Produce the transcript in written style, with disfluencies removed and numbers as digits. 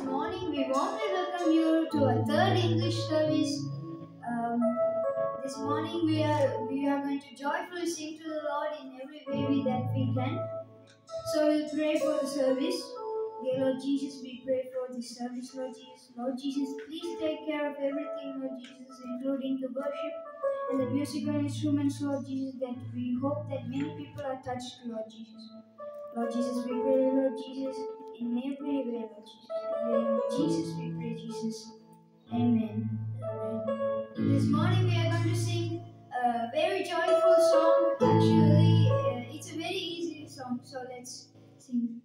morning we warmly welcome you to our third English service. This morning we are going to joyfully sing to the Lord in every way that we can. So we'll pray for the service. Dear Lord Jesus, we pray for this service, Lord Jesus. Lord Jesus, please take care of everything, Lord Jesus, including the worship and the musical instruments, Lord Jesus, that we hope that many people are touched, Lord Jesus. Lord Jesus, we pray, Lord Jesus, in every way, Lord Jesus. In the name of Jesus, we pray, Jesus. Amen. This morning we are going to sing a very joyful song. Actually, it's a very easy song, so let's sing.